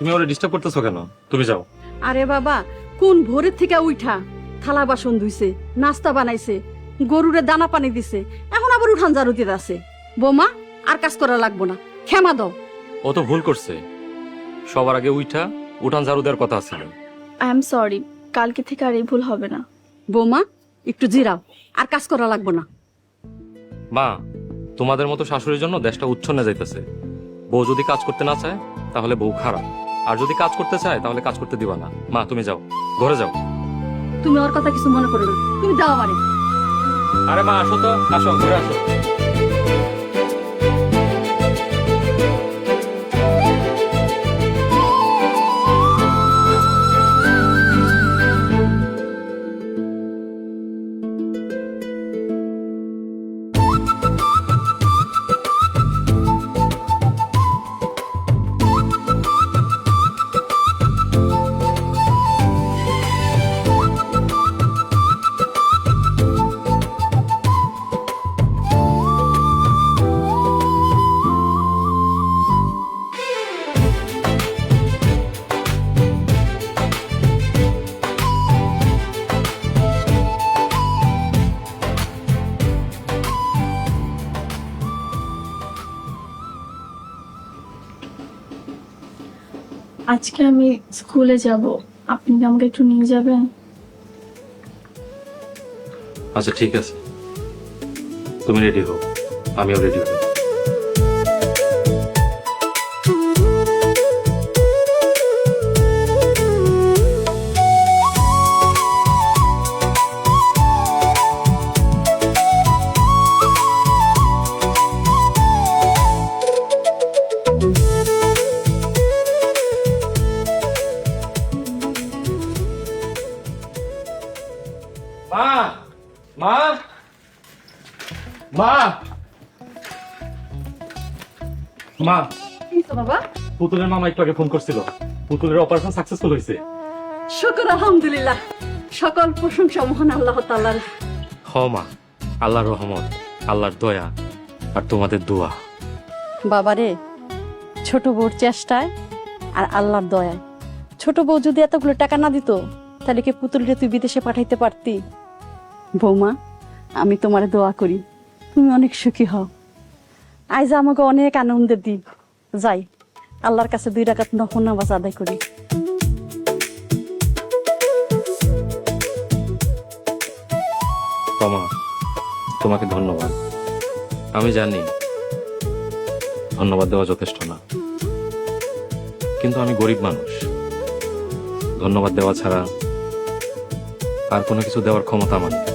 তুমি ওরে ডিস্টার্ব করতেছো কেন? তুমি যাও। আরে বাবা, কোন ভোরের থেকে উঠা থালা বাসন ধুইছে, নাস্তা বানাইছে, গরুরে দানা পানি দিছে, এখন আবার উঠান ঝাড়ু দিতে আছে। বৌমা, আর কাজ করা লাগবো না, ক্ষমা দাও। ও তো ভুল করছে, সবার আগে উঠান ঝাড়ু দেওয়ার কথা ছিল। আই এম সরি, কালকে থেকে আর এই ভুল হবে না। বৌমা, একটু জিরাও, আর কাজ করা লাগবো না। মা, তোমাদের মতো শাশুড়ির জন্য দেশটা উচ্ছন্নে যাইতেছে। বউ যদি কাজ করতে না চায় তাহলে বউ খারাপ, আর যদি কাজ করতে চায় তাহলে কাজ করতে দিবা না। মা তুমি যাও, ঘরে যাও। তুমি ওর কথা কিছু মনে করো না, তুমি যাও বাড়ি। আরে মা আসো তো, আসো ঘরে আসো। আজকে আমি স্কুলে যাব, আপনি কি আমাকে একটু নিয়ে যাবেন? আচ্ছা ঠিক আছে, তুমি রেডি হও, আমিও রেডি হব। মা, মা, মা, মা, বাবা, পুতুলের মামা একটু আগে ফোন করছিল, পুতুলের অপারেশন সাকসেসফুল হয়েছে। শুকর আলহামদুলিল্লাহ, সকল প্রশংসা মহান আল্লাহ তাআলার। হ মা, আল্লাহর রহমত, আল্লাহর দয়া আর তোমাদের দোয়া। বাবারে, ছোট বউর চেষ্টায় আর আল্লাহর দয়ায় ছোট বউ যদি এতগুলো টাকা না দিত, তাহলে কি পুতুলরে তুই বিদেশে পাঠাইতে পারতি? বৌমা, আমি তোমার দোয়া করি তুমি অনেক সুখী হও। আজ আমাকে অনেক আনন্দের দিন, যাই আল্লাহর কাছে 2 রাকাত নফল নামাজ আদায় করি। মামা, তোমাকে ধন্যবাদ। আমি জানি ধন্যবাদ দেওয়া যথেষ্ট না, কিন্তু আমি গরিব মানুষ, ধন্যবাদ দেওয়া ছাড়া আর কোনো কিছু দেওয়ার ক্ষমতা আমার নেই।